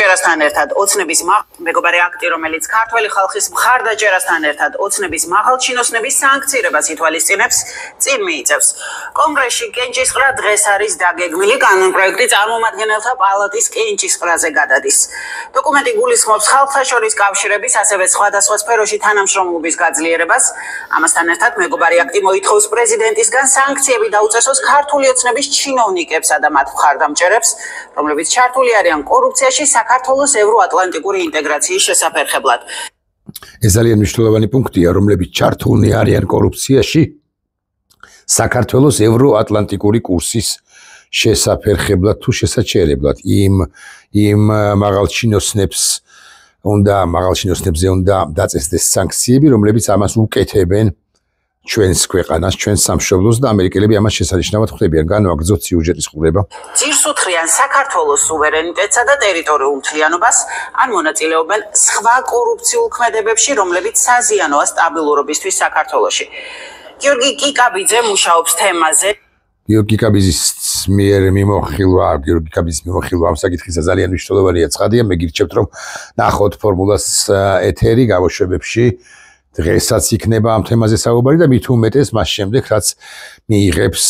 ჯერასთან ერთად ოცნების მეგობარი აქტი, რომელიც ქართველი ხალხის მხარდაჭერასთან ერთად ოცნების მაღალჩინოსნების სანქცირებას ითვალისწინებს, წინ მიიწევს. კონგრესში კენჭისყრა დღეს არის დაგეგმილი, კანონპროექტი წარმომადგენელთა პალატის კენჭისყრაზე გადადის. დოკუმენტი გულისხმობს ხალხთა შორის კავშირების, ასევე სხვადასხვა სფეროში თანამშრომლობის გაძლიერებას. ამასთან ერთად მეგობარი აქტი მოითხოვს პრეზიდენტისგან სანქციები დაუწესოს ქართული ოცნების ჩინოვნიკებსა და მათ მხარდამჭერებს, რომლებიც ჩართული არიან კორუფციაში საქართველოს ევროატლანტიკური ინტეგრაციის შესაფერხებლად. ეს ძალიან მნიშვნელოვანი პუნქტია, რომლებიც ჩართულნი არიან კორუფციაში საქართველოს ევროატლანტიკური კურსის შესაფერხებლად თუ შესაჩერებლად. იმ მაღალჩინოსნებზე უნდა დაწესდეს სანქციები, რომლებიც ამას უკეთებენ ჩვენს ქვეყანას, ჩვენს სამშობლოს და ამერიკელები ამას შესანიშნავად ხვდებიან. განვაგრძოთ სიუჟეტის ყურება. ძირს უთხრიან საქართველოს სუვერენიტეტსა და ტერიტორიულ მთლიანობას, ან მონაწილეობენ სხვა კორუფციულ ქმედებებში, რომლებიც საზიანოა სტაბილურობისთვის საქართველოში. გიორგი კიკაბიძე მუშაობს თემაზე. გიორგი კიკაბიძის მიმოხილვა ამ საკითხისა ძალიან მნიშვნელოვანია ცხადია. მე გირჩევთ რომ ნახოთ ფორმულას ეთერი გამოშვებებში. დღესაც იქნება ამ თემაზე საუბარი და მით უმეტეს მას შემდეგ, რაც მიიღებს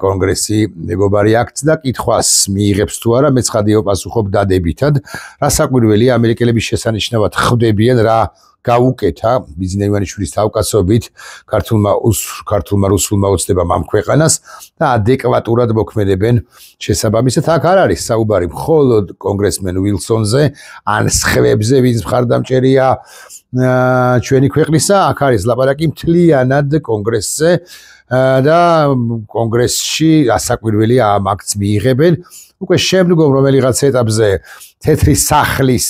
კონგრესი მეგობარი აქტს და კითხვას მიიღებს თუ არა, მე ცხადია პასუხობ დადებითად, რა საკვირველია ამერიკელების შესანიშნავად ხვდებიან რა გაუკეთა ბიზნესმენის თავკაცობით ქართულმა რუსულმა ოცნებამ ამ ქვეყანას და ადეკვატურად მოქმედებენ შესაბამისად. აქ არ არის საუბარი მხოლოდ კონგრესმენ უილსონზე ან სხვებზე, ვინც მხარდამჭერია ჩვენი ქვეყნისა, აქ არის ლაპარაკი მთლიანად კონგრესზე და კონგრესში ასაკვირველია ამ აქტს მიიღებენ. უკვე შემდგომ რომელიღაც ეტაპზე თეთრი სახლის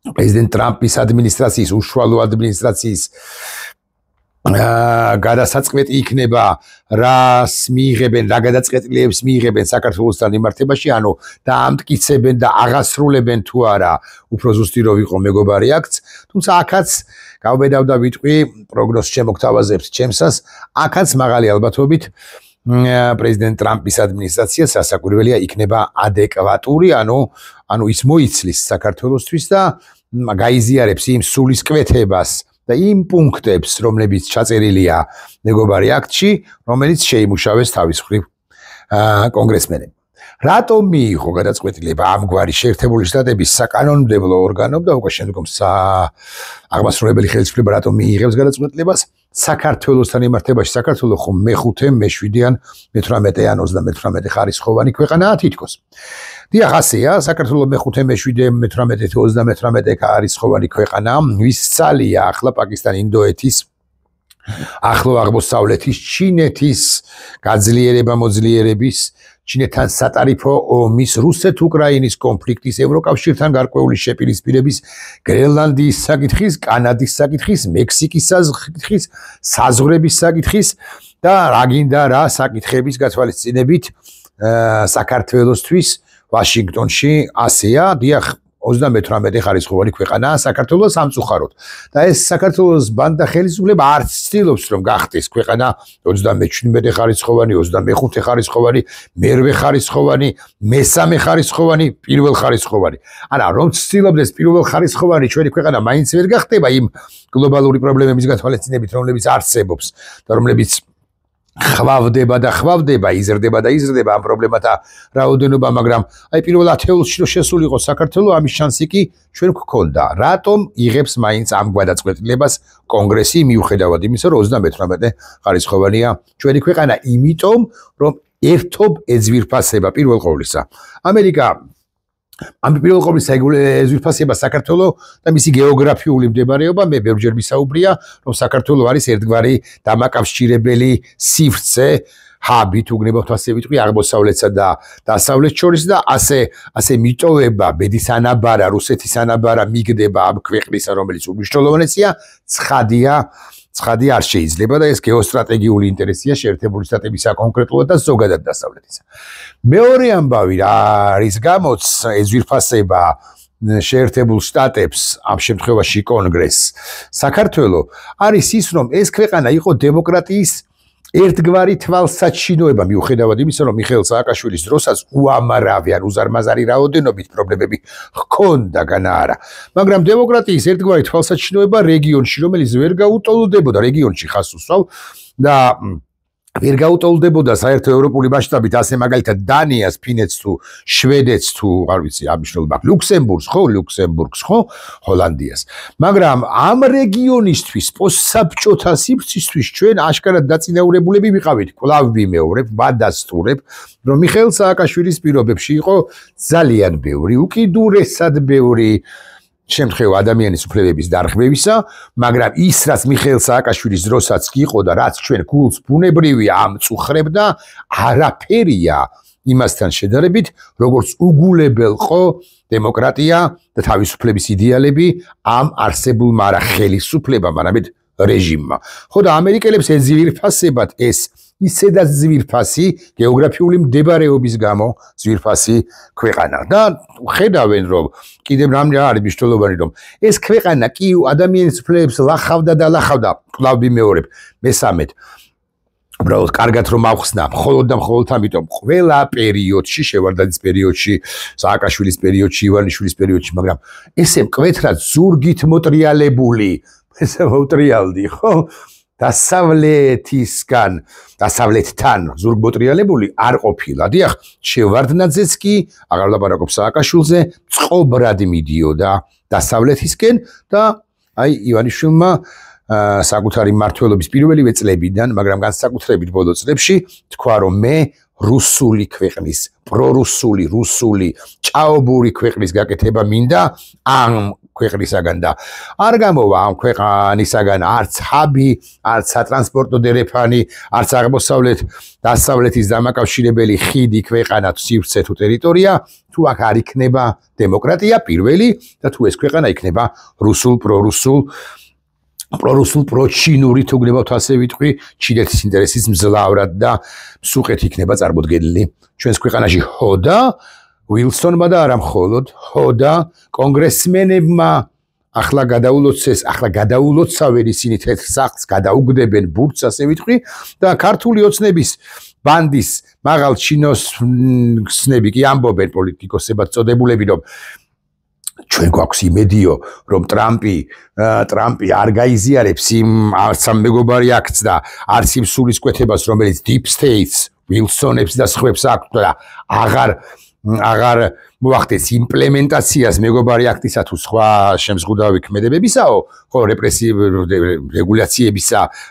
პრეზიდენტ ტრამპის ადმინისტრაციის, უშუალო ადმინისტრაციის გადასაწყვეტი იქნება რას მიიღებენ, რა გადაწყვეტილებს მიიღებენ საქართველოსთან მიმართებაში, ანუ დაამტკიცებენ და აღასრულებენ თუ არა, უფრო ზუსტი რო ვიყო მეგობარი აქტს, თუმცა აქაც გავბედავ და ვიტყვი პროგნოზს შემოგთავაზებთ ჩემსას, აქაც მაღალი ალბათობით პრეზიდენტ ტრამპის ადმინისტრაცია სასაკვირველია იქნება ადეკვატური, ანუ ის მოიცლის საქართველოსთვის და გაიზიარებს იმ სულისკვეთებას და იმ პუნქტებს, რომლებიც ჩაწერილია მეგობარი აქტში, რომელიც შეიმუშავეს თავის მხრივ კონგრესმენებმა. რატომ მიიღო გადაწყვეტილება ამგვარი შეერთებული შტატების საკანონმდებლო ორგანომ და უკვე შემდგომ აღმასრულებელი ხელისუფლება რატომ მიიღებს გადაწყვეტილებას საქართველოსთან მიმართებაში? საქართველო ხომ მე-5, მე-7 ან მე-18 ან 38 ხარისხოვანი ქვეყანაა თითქოს. დიახ, ასეა, საქართველო მე-5, მე-7, მე-18, 38 ხარისხოვანი ქვეყანაა, ვის ძალია ახლა პაკისტანი, ინდოეთის, ახლო აღმოსავლეთის, ჩინეთის გაძლიერება მოძლიერების, ჩინეთთან სატარიფო ომის, რუსეთ-უკრაინის კონფლიქტის, ევროკავშირთან გარკვეული შეპირისპირების, გრენლანდიის საკითხის, კანადის საკითხის, მექსიკის საკითხის, საზღვრების საკითხის და რა გინდა რა საკითხების გათვალისწინებით საქართველოსთვის ვაშინგტონში ასეა. დიახ, 38 ხარისხოვანი ქვეყანაა საქართველო სამწუხაროდ და ეს საქართველოს ბანდა ხელისუფლება არც ცდილობს რომ გახდეს ქვეყანა 37 ხარისხოვანი, 25 ხარისხოვანი, მე-8 ხარისხოვანი, მე-3 ხარისხოვანი, პირველ ხარისხოვანი. არა, რომ ცდილობდეს პირველ ხარისხოვანი ჩვენი ქვეყანა მაინც ვერ გახდება იმ გლობალური პრობლემების გათვალისწინებით, რომლებიც არსებობს და რომლებიც ხვავდება, იზრდება ამ პრობლემათა რაოდენობა, მაგრამ აი პირველ ათეულში რო შესულიყო საქართველო, ამის შანსი კი ჩვენ გვქონდა. რატომ იღებს მაინც ამ გადაწყვეტილებას კონგრესი, მიუხედავად იმისა, რომ 38 ხარისხოვანია ჩვენი ქვეყანა, იმიტომ რომ ერთობ ეძვირფასება პირველ ყოვლისა. ამერიკა ამ პირველ ყოვლისა ეძვირფასება საქართველო და მისი გეოგრაფიული მდებარეობა, მე ბევრჯერ ვისაუბრია, რომ საქართველო არის ერთგვარი დამაკავშირებელი სივრცე, ჰაბი თუ გნებავთ ასე ვიტყვი, აღმოსავლეთსა და დასავლეთს შორის და ასე მიტოვება, ბედის ანაბარა, რუსეთის ანაბარა მიგდება ამ ქვეყნისა, რომელიც უმნიშვნელოვანესია, ცხადია არ შეიძლება და ეს გეოსტრატეგიული ინტერესია შეერთებული შტატებისა კონკრეტულად და ზოგადად დასავლეთისა. მეორე ამბავი რა არის გამოც ეძვირფასება შეერთებულ შტატებს, ამ შემთხვევაში კონგრესს, საქართველო არის ის, რომ ეს ქვეყანა იყო დემოკრატიის ერთგვარი თვალსაჩინოება მიუხედავად იმისა, რომ მიხეილ სააკაშვილის დროსაც უამრავი ან უზარმაზარი რაოდენობით პრობლემები ჰქონდა განაარა. მაგრამ დემოკრატიის ერთგვარი თვალსაჩინოება რეგიონში, რომელიც ვერ გაუტოლდებოდა, რეგიონში ხას უსვავ და ვერ გაუტოლდებოდა საერთო ევროპული მასშტაბით, ასე მაგალითად დანიას, ფინეთს თუ შვედეთს თუ არ ვიცი, ამიშნულობა ლუქსემბურგს ხო, ჰოლანდიას. მაგრამ ამ რეგიონისთვის, პოსტსაბჭოთა სივრცისთვის ჩვენ აშკარად დაწინაურებულები ვიყავით. კვლავ ვიმეორებ, ვადასტურებ, რომ მიხეილ სააკაშვილის პირობებში იყო ძალიან ბევრი, უკიდურესად ბევრი შემთხვევა ადამიანის უფლებების დარღვევისა, მაგრამ ის, რაც მიხეილ სააკაშვილის დროსაც იყო და რაც ჩვენ გულს ბუნებრივია ამწუხრებდა, არაფერია იმასთან შედარებით, როგორც უგულებელყო დემოკრატია და თავისუფლების იდეალები ამ არსებულმა არა ხელისუფლებამ, არამედ რეჟიმმა. ხო და ამერიკელებს ეძვირფასებად ეს ისედაც ძვირფასი გეოგრაფიული მდებარეობის გამო ძვირფასი ქვეყანა და ხედავენ რომ კიდევ რამე არის მნიშვნელოვანი რომ ეს ქვეყანა კი ადამიანის უფლებებს ლახავდა და ლახავდა კვლავ ვიმეორებ მესამედ უბრალოდ კარგად რომ ავხსნა მხოლოდ და მხოლოდ ამიტომ ყველა პერიოდში შევარდაძის პერიოდში სააკაშვილის პერიოდში ივანიშვილის პერიოდში მაგრამ ესე მკვეთრად ზურგით მოტრიალებული ესე მოტრიალდი ხო დასავლეთთან ზურგმოტრიალებული არ ყოფილა. დიახ, შევარდნაძეც კი აღარ ლაპარაკობს სააკაშვილზე, წყობრად მიდიოდა დასავლეთისკენ და აი ივანიშვილმა საკუთარი მმართველობის პირველივე წლებიდან, მაგრამ განსაკუთრებით ბოლო წლებში თქვა რომ მე რუსული ქვეყნის, პრორუსული, რუსული, ჭაობური ქვეყნის გაკეთება მინდა ამ ქვეყნისაგან და არ გამოვა ამ ქვეყნისაგან არც ჰაბი, არც სატრანსპორტო დერეფანი, არც დასავლეთის დამაკავშირებელი ხიდი ქვეყანა სივრცე თუ ტერიტორია, თუ აქ არ იქნება დემოკრატია პირველი და თუ ეს ქვეყანა იქნება რუსულ, პრორუსულ, პროჩინური თუ გნებავთ ასე ვიტყვი, ჩინეთის ინტერესის მძლავრად და მსუყეთ იქნება წარმოდგენილი ჩვენს ქვეყანაში ჰოდა ვილსონმა და არა მხოლოდ ჰოდა კონგრესმენებმა ახლა გადაულოცავენ ისინი თეთრ სახლს გადაუგდებენ ბურთს ასე ვიტყვი და ქართული ოცნების ბანდის მაღალ ჩინოსნები კი ამბობენ პოლიტიკოსებად წოდებულები რომ ჩვენ გვაქვს იმედიო რომ ტრამპი არ გაიზიარებს იმ არც ამ მეგობარი აქტს და არც იმ სულისკვეთებას რომელიც deep states ვილსონებს და სხვებს აქვს და აღარ მოახდენს იმპლემენტაციას მეგობარი აქტისა თუ სხვა შემზღუდავი ქმედებებისაო ხო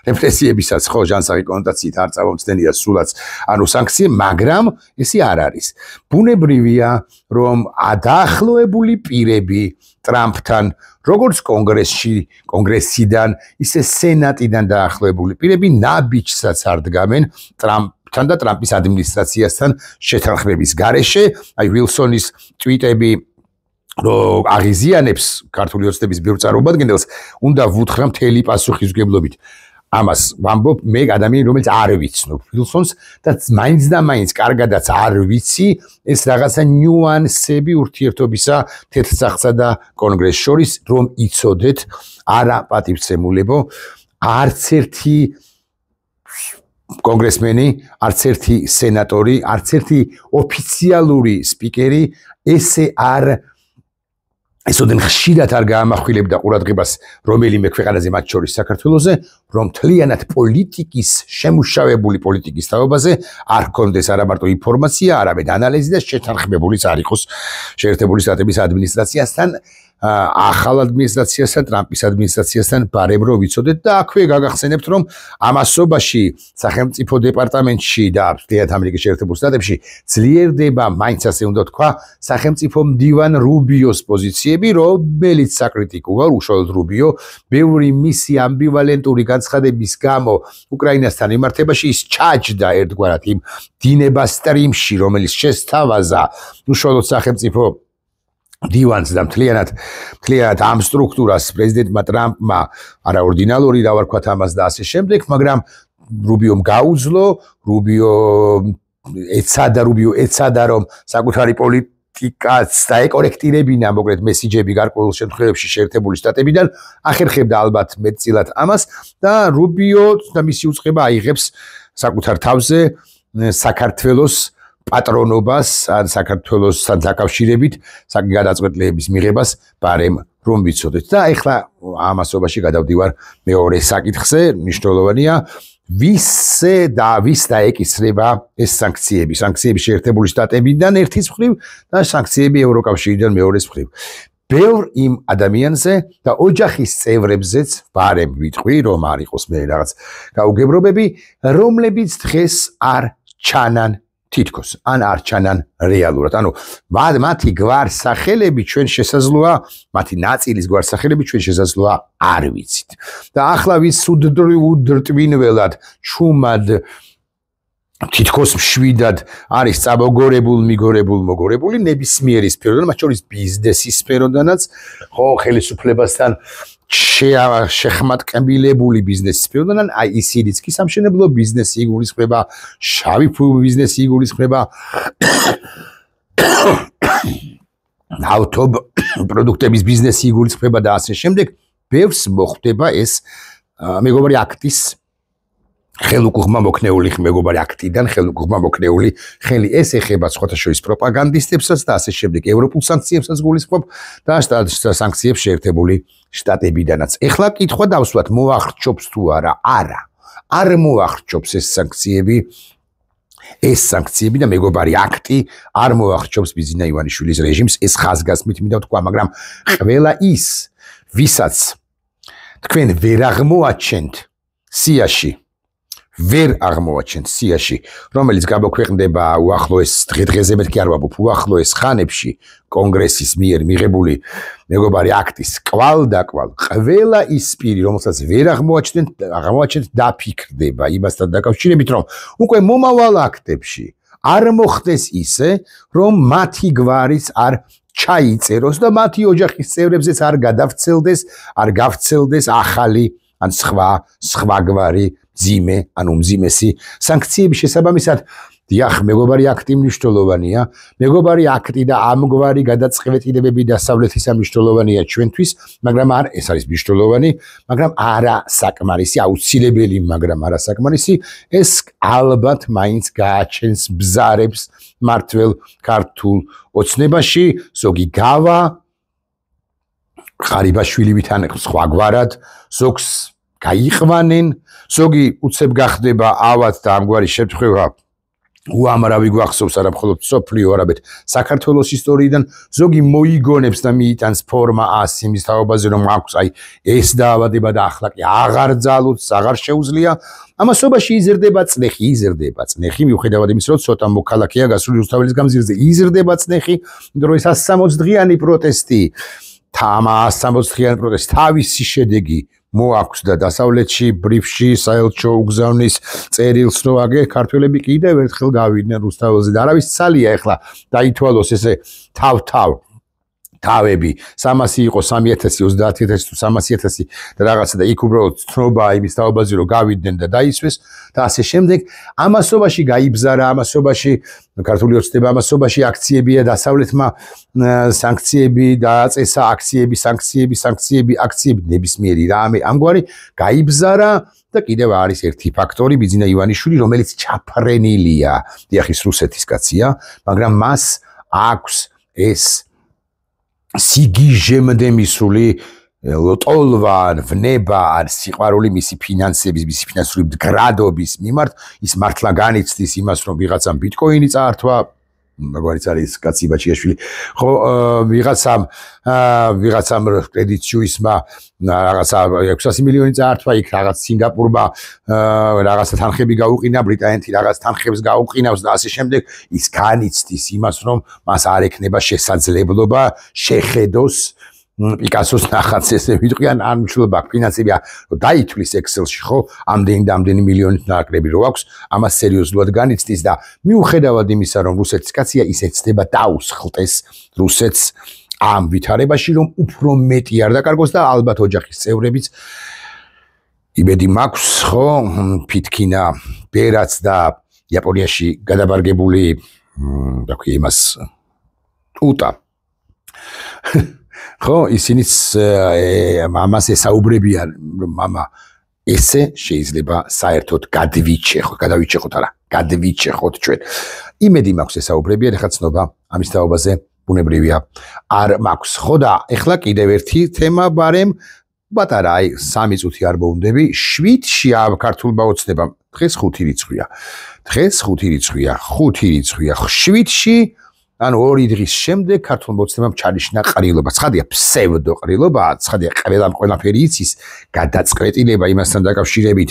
რეპრესიებისაც ხო ჟანსაღი კონოტაციით არ წამომცდენია სულაც ანუ სანქციები მაგრამ ესე არ არის ბუნებრივია რომ დაახლოებული პირები ტრამპთან როგორც კონგრესიდან ისე სენატიდან დაახლოებული პირები ნაბიჯსაც არ დგამენ ტრამპთან და ტრამპის ადმინისტრაციასთან შეთანხმების გარეშე აი ვილსონის ტვიტები რომ აღიზიანებს ქართული ოცნების ბევრ წარმომადგენელს უნდა ვუთხრა მთელი პასუხისმგებლობით ამას ვამბობ მე ადამიანი რომელიც არ ვიცნობ ვილსონს და მაინც და მაინც კარგადაც არ ვიცი ეს რაღაცა ნიუანსები ურთიერთობისა თეთრ სახლსა და კონგრესს შორის რომ იცოდეთ არა პატივცემულებო არც ერთი კონგრესმენი, არც ერთი სენატორი, არც ერთი ოფიციალური სპიკერი ესოდენ ხშირად არ გაამახვილებდა ყურადღებას რომელიმე ქვეყანაზე მათ შორის საქართველოზე, რომ მთლიანად პოლიტიკის, შემუშავებული პოლიტიკის თაობაზე არ ჰქონდეს არა მარტო ინფორმაცია, არამედ ანალიზი და შეთანხმებულიც არ იყოს შეერთებული შტატების ადმინისტრაციასთან, ახალ ადმინისტრაციასთან, ტრამპის ადმინისტრაციასთან ბარემ რო ვიცოდეთ და აქვე გაგახსენებთ რომ ამასობაში სახელმწიფო დეპარტამენტში და ამერიკის შეერთებულ შტატებში ძლიერდება მაინც ასე უნდა თქვა სახელმწიფო მდივან რუბიოს პოზიციები რომელიც საკრიტიკოა უშუალოდ რუბიო ბევრი მისი ამბივალენტური განცხადების გამო უკრაინასთან მიმართებაში ის ჩაჯდა ერთგვარად იმ დინება სტრიმში რომელიც შესთავაზა უშუალოდ სახელმწიფო დივანს და მთლიანად ამ სტრუქტურას პრეზიდენტმა ტრამპმა არაორდინალური რა ვარქვათ ამას და ასე შემდეგ, მაგრამ რუბიომ გაუძლო, რუბიო ეცადა რომ საკუთარი პოლიტიკაც დაეკორექტირებინა, მოკლედ მესიჯები გარკვეულ შემთხვევებში შეერთებული შტატებიდან, ახერხებდა ალბათ მეტწილად ამას და რუბიო და მისი უწყება აიღებს საკუთარ თავზე საქართველოს პატრონობას ან საქართველოსთან დაკავშირებით საკი გადაწყვეტილების მიღებას ბარემ რომ ვიცოდეთ და ეხლა ამასობაში გადავდივარ მეორე საკითხზე მნიშვნელოვანია ვისზე და ვის დაეკისრება ეს სანქციები შეერთებული შტატებიდან ერთის მხრივ და სანქციები ევროკავშირიდან მეორეს მხრივ ბევრ იმ ადამიანზე და ოჯახის წევრებზეც ბარემ ვიტყვი რომ არ იყოს მე რაღაც გაუგებრობები რომლებიც დღეს არ ჩანან თითქოს ან არ ჩანან რეალურად ანუ მათი გვარსახელები ჩვენ შესაძლოა მათი ნაწილის გვარსახელები ჩვენ შესაძლოა არ ვიცით და ახლა ვის უდრტვინველად ჩუმად თითქოს მშვიდად არის მიგორებული ნებისმიერი სფეროდან მათ შორის ბიზნესის სფეროდანაც ხო ხელისუფლებასთან შეხმატკბილებული ბიზნესის სფეროდან აი ისინიც კი სამშენებლო ბიზნესი იგულისხმება შავი ბიზნესი იგულისხმება ავტო პროდუქტების ბიზნესი იგულისხმება და ასე შემდეგ ბევრს მოხვდება ეს მეგობარი აქტის ხელუყუხმა მოქნეული მეგობარი აქტიდან ხელუყუხმა მოქნეული ხელი ეს ეხება სხვათა შორის პროპაგანდისტებსაც და ასე შემდეგ ევროპულ სანქციებსაც გულისხმობ და სანქციებს შეერთებული შტატებიდანაც ეხლა კითხვა დავსვათ მოახრჩობს თუ არა არ მოახრჩობს ეს სანქციები და მეგობარი აქტი არ მოახრჩობს ბიზინა ივანიშვილის რეჟიმს ეს ხაზგასმით მინდა ვთქვა მაგრამ ყველა ის ვისაც თქვენ ვერ აღმოაჩენთ სიაში რომელიც გამოქვეყნდება უახლოეს დღე-დღეზე მეთქი არ ვაბობ უახლოეს ხანებში კონგრესის მიერ მიღებული მეგობარი აქტის კვალ ყველა ის პირი რომელსაც ვერ აღმოაჩენთ დაფიქრდება იმასთან დაკავშირებით რომ უკვე მომავალ აქტებში არ მოხდეს ისე რომ მათი გვარიც არ ჩაიწეროს და მათი ოჯახის წევრებზეც არ გავცელდეს ახალი ან სხვა გვარი ძიმე ანუ მძიმესი სანქციების შესაბამისად დიახ მეგობარი აქტი მნიშვნელოვანია მეგობარი აქტი და ამგვარი გადაწყვეტილებები დასავლეთისა მნიშვნელოვანია ჩვენთვის მაგრამ არ ეს არის მნიშვნელოვანი მაგრამ არა საკმარისი აუცილებელი მაგრამ არა საკმარისი ეს ალბათ მაინც გააჩენს ბზარებს მართლ ქართულ ოცნებაში ზოგი გავა ღარიბაშვილივით ან სხვაგვარად ზოგს გაიყვანენ ზოგი უცებ გახდება ავად და ამგვარი შემთხვევა უამრავი გვახსოვს არა მხოლოდ სოფლიო არამედ საქართველოს ისტორიიდან ზოგი მოიგონებს და მიიტანს ფორმა 100 იმის თაობაზე რომ აქვს აი ეს დაავადება და ახლა კი აღარ ძალუც აღარ შეუძლია ამასობაში იზრდება წნეხი მიუხედავად იმისა რომ ცოტა მოქალაქეა გასული რუსთაველის გამზირზე იზრდება წნეხი იმიტომ რომ ეს 160 დღიანი პროტესტი თავისი შედეგი მოაქვს და დასავლეთში ბრიფში საელჩო უგზავნის წერილს რო აგე ქართველები კიდევ ერთხელ გავიდნენ რუსთაველზე და არავის ცალია ეხლა დაითვალოს ესე თავები 300 იყო 3000 30000 თუ 300000 და რაღაცა და იქ უბრალოდ ცნობა იმის თაობაზე რომ გავიდნენ და დაისვეს და ასე შემდეგ ამასობაში გაიბზარა ამასობაში ქართული ოცნება ამასობაში აქციებია დასავლეთმა სანქციები დააწესა აქციები ნებისმიერი რამე ამგვარი გაიბზარა და კიდევ არის ერთი ფაქტორი ბიძინა ივანიშვილი რომელიც ჩაფრენილია დიახ ის რუსეთის კაცია მაგრამ მას აქვს ეს სიგიჟემდე მისული ლოტოლვა ვნება არ სიყვარული მისი ფინანსური მდგრადობის მიმართ ის მართლა განიცდის იმას რომ ვიღაცამ ბიტკოინი წაართვა მაგარიც არის კაცი ბაჩიაშვილი ხო ვიღაცამ კრედიტ სუისმა რაღაცა 600 მილიონი წაართვა იქ რაღაც სინგაპურმა რაღაცა თანხები გაუყინა ბრიტანეთი რაღაც თანხებს გაუყინავს და ასე შემდეგ ის განიცდის იმას რომ მას არ ექნება შესაძლებლობა შეხედოს პიკასოს ნახატს ესე ვიტყვი ან მნიშვნელობა ფინანსები დაითვლის ექსელში ხო ამდენი მილიონით ნაკლები რო აქვს ამას სერიოზულად განიცდის და მიუხედავად იმისა რომ რუსეთის კაცია ის ეცდება დაუსხლტეს რუსეთს ამ ვითარებაში რომ უფრო მეტი არ დაკარგოს და ალბათ ოჯახის წევრებიც იმედი მაქვს ხო ფითქინა ბერაც და იაპონიაში გადაბარგებული და ქვია იმას უტა ხო ისინიც მამას ესაუბრებიან რომ მამა ესე შეიძლება საერთოდ გადავიჩეხოთ არა, გადავიჩეხოთ ჩვენ. იმედი მაქვს ესაუბრებიან, ეხლა ცნობა ამის თაობაზე ბუნებრივია. არ მაქვს, ხო და ეხლა კიდევ ერთი თემა ბარემ პატარა, აი 3 წუთი არ მოუნდები, 7-ში ქართულმა ოცნებამ, დღეს 5 რიცხვია. დღეს 5 რიცხვია, 5 რიცხვია, 7-ში ანუ 2 დღის შემდეგ ქართულმა ოცნებამ ჩანიშნა ყრილობა. ცხადია ფსევდო ყრილობა, ცხადია ყველაფერი იცის, გადაწყვეტილება იმასთან დაკავშირებით,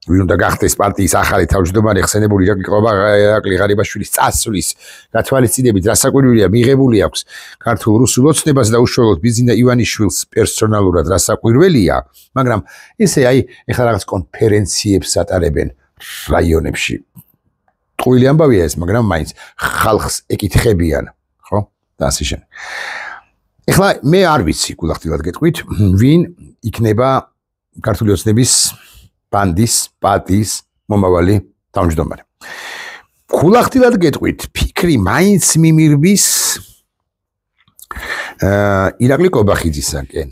ვინ უნდა გახდეს პარტიის ახალი თავმჯდომარე ხსენებული ირაკლი ღარიბაშვილის წასვლის გათვალისწინებით რასაკვირველია მიღებული აქვს ქართულ რუსულ ოცნებას და უშუალოდ ბიზინა ივანიშვილს პერსონალურად რასაკვირველია, მაგრამ ესე აი ეხლა რაღაც კონფერენციებს ატარებენ რაიონებში. ტყუილი ამბავია ეს, მაგრამ მაინც ხალხს ეკითხებიან, ხო? და ასე შემდეგ. ეხლა მე არ ვიცი, გულახდილად გეტყვით, ვინ იქნება ქართული ოცნების ბანდის, პარტიის მომავალი თავმჯდომარე. გულახდილად გეტყვით, ფიქრი მაინც მიმირბის ირაკლი კობახიძისაკენ.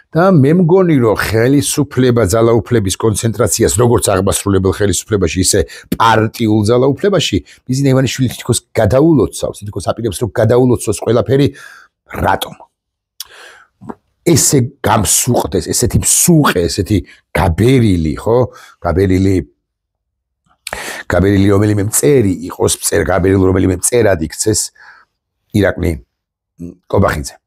და მე მგონი რომ ხელისუფლება ძალაუფლების კონცენტრაციას როგორც აღმასრულებელ ხელისუფლებაში ისე პარტიულ ძალაუფლებაში ბიზინა ივანიშვილი თითქოს გადაულოცავს, თითქოს აპირებს რომ გადაულოცოს ყველაფერი. რატომ? ესე გამსუყდეს, ესეთი მსუყე, ესეთი გაბერილი, ხო? გაბერილი რომელიმე მწერი იყოს, გაბერილი რომელიმე მწერად იქცეს ირაკლი კობახიძე.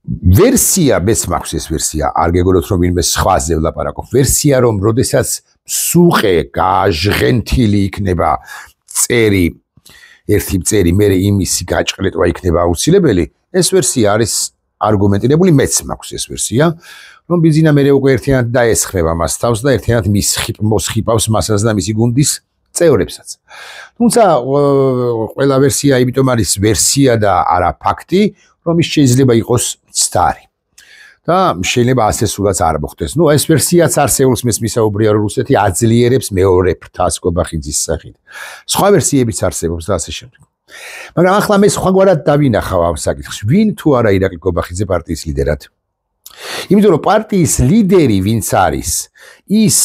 ვერსია, მეც მაქვს ეს ვერსია, არ გეგონოთ რომ ვინმე სხვაზე ვლაპარაკობ. ვერსია რომ როდესაც მსუყე გაჟღენთილი იქნება ერთი მწერი, მერე იმისი გაჭყრეტვა იქნება აუცილებელი, ეს ვერსია არის არგუმენტირებული, მეც მაქვს ეს ვერსია, რომ ბიზინა მერე უკვე ერთიანად დაესხმება მას თავს და ერთიანად მოსხიპავს მასაც და მისი გუნდის წევრებსაც. თუმცა ყველა ვერსია იმიტომ არის ვერსია და არა ფაქტი, რომ ის შეიძლება იყოს ცდარი. და შეიძლება ასე სულაც არ მოხდეს. ნუ ეს ვერსიაც არსებობს, მე მისაუბრია რომ რუსეთი აძლიერებს მეორე ფრთას კობახიძის სახით. სხვა ვერსიებიც არსებობს და ასე შემდეგ. მაგრამ ახლა მე სხვაგვარად დავინახავ ამ საკითხს. ვინ თუ არა ირაკლი კობახიძე პარტიის ლიდერად? იმიტომ რომ პარტიის ლიდერი ვინც არის, ის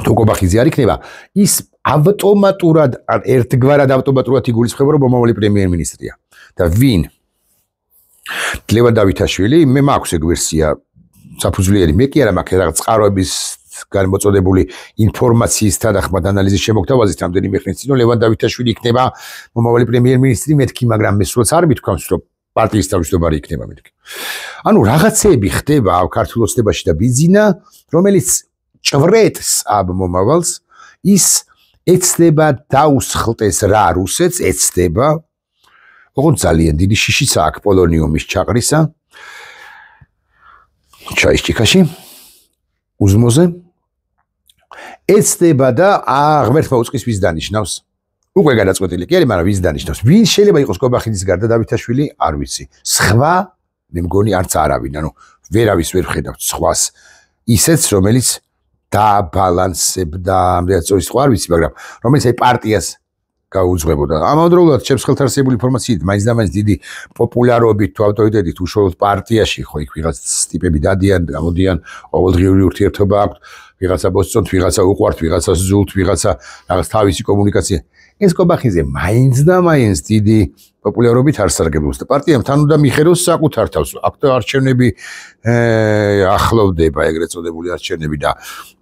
თუ კობახიძე არ იქნება, ის ავტომატურად ერთგვარად ავტომატურად იგულისხმება რომ მომავალი პრემიერ-მინისტრია. და ვინ? ლევან დავითაშვილი, მე მაქვს ეგ ვერსია საფუძვლიერი, მე კი არა მაქვს რაღაც წყაროების განმოწოდებული ინფორმაციის თანახმად ანალიზის შემოგთავაზით რამდენიმე ხნის წინ ლევან დავითაშვილი იქნება მომავალი პრემიერ-მინისტრი, მეთქი, მაგრამ მე სულაც არ მithქვამს რომ პარტიის თავმჯდომარე იქნება მეთქი. ანუ რაღაცეები ხდება ქართულ ოცნებაში და ბიზინა, რომელიც ჭვრეტს ამ მომავალს, ის ეცდება დაუსხლტეს რა რუსეთს, ეცდება ოღონდ ძალიან დიდი შიშიც აქვს პოლონიუმის ჩაყრისა ჩაისჭიქაში უზმოზე ეცდება და ღმერთმა უწყის ვის დანიშნავს უკვე გადაწყვეტილი კი არის, მაგრამ ვის დანიშნავს, ვინ შეიძლება იყოს კობახიძის გარდა დავითაშვილი, არ ვიცი. სხვა მე მგონი არც არავინ, ანუ ვერავის ვერ ვხედავთ სხვას ისეც რომელიც დააბალანსებდა ამდენად სწორი სხვა არ ვიცი, მაგრამ რომელიც აი პარტიას გაუძღვებოდა. ამავდროულად ჩემს ხელთ არსებული ინფორმაციით მაინც და მაინც დიდი პოპულარობით თუ ავტორიტეტით უშუალოდ პარტიაში ხო იქ ვიღაც ტიპები დადიან, გამოდიან, ყოველდღიური ურთიერთობა აქვთ, ვიღაცა მოსწონთ, ვიღაცა უყვართ, ვიღაცა ზულთ, ვიღაცა რაღაც თავისი კომუნიკაცია. ეს კობახიძე მაინც და მაინც დიდი პოპულარობით არ სარგებლობს და პარტიამ თან უნდა მიხედოს საკუთარ თავს. აქტო არჩევნები ახლოვდება, ეგრეთ წოდებული არჩევნები და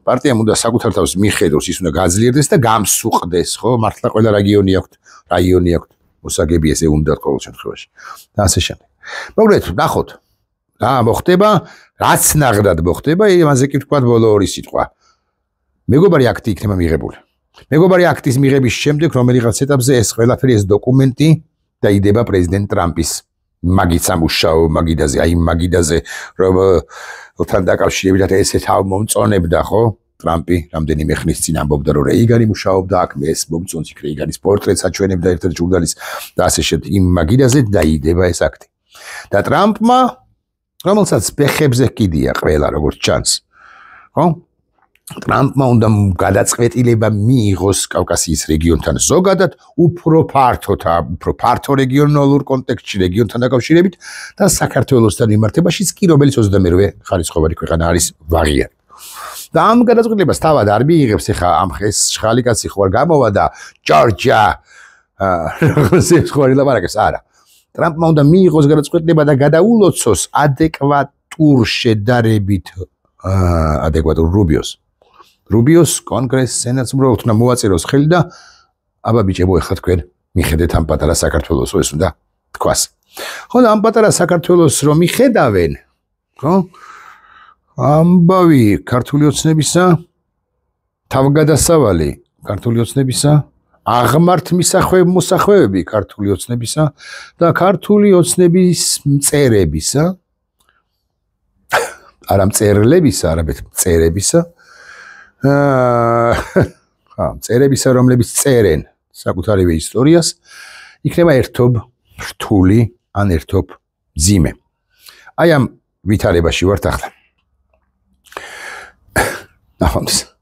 პარტიამ უნდა საკუთარ თავს მიხედოს, ის უნდა გაძლიერდეს და გამსუყდეს, ხო? მართლა ყველა რაიონი აქვს, მოსაგები ესე უნდა ყოველ შემთხვევაში. და ასე შემდეგ. მოგლეთ, ნახოთ. რა მოხდება, რაც ნაღდად მოხდება, იმაზე კი ვთქვათ ბოლო ორი სიტყვა. მეგობარი აქტი იქნება მიღებული. მეგობარი აქტის მიღების შემდეგ რომელიღაც ეტაპზე ეს ყველაფერი ეს დოკუმენტი დაიდება პრეზიდენტ ტრამპის მაგით სამუშაო მაგიდაზე, აი მაგიდაზე რომელთან დაკავშირებით ესეთ მომწონებდა, ხო? ტრამპი რამდენიმე ხნის წინ ამბობდა რომ რეიგანი მუშაობდა აქ, მე ეს მომწონს იქ რეიგანის პორტრეტს აჩვენებდა ერთ-ერთ ჟურნალისტს და ასე შემდეგ. იმ მაგიდაზე დაიდება ეს აქტი. და ტრამპმა, რომელსაც ბეხებზე კიდია ყველა როგორც ჩანს, ხო? ტრამპმა უნდა გადაწყვეტილება მიიღოს კავკასიის რეგიონთან ზოგადად, უფრო ფართო რეგიონალურ კონტექსტში, რეგიონთან დაკავშირებით და საქართველოსთან მიმართებაშიც კი, რომელიც 28-ვე ხარისხოვანი ქვეყანა არის ვაღიარი. და ამ გადაწყვეტილებას თავად არ მიიღებს ეხა ამ ხეს შხალი კაცი ხო არ გამოვა და ჯორჯა ეს ხო არ ილაპარაკებს არა ტრამპმა უნდა მიიღოს გადაწყვეტილება და გადაულოცოს ადეკვატურ შედარებით ადეკვატურ რუბიოს კონგრესს სენატს უბრალოდ უნდა მოვაწეროს ხელი და აბა ბიჭებო ეხლა თქვენ მიხედეთ ამ პატარა საქართველოს ეს უნდა თქვას ხო და ამ პატარა საქართველოს რომ მიხედავენ ხო ამბავი ქართული ოცნებისა თავგადასავალი ქართული ოცნებისა აღმართ მოსახვეები ქართული ოცნებისა და ქართული ოცნების მწერებისა არა მწერლებისა არამედ მწერებისა მწერებისა რომლებიც წერენ საკუთარივე ისტორიას იქნება ერთობ რთული ან ერთობ მძიმე აი ამ ვითარებაში ვართ ახლა ნახვამდის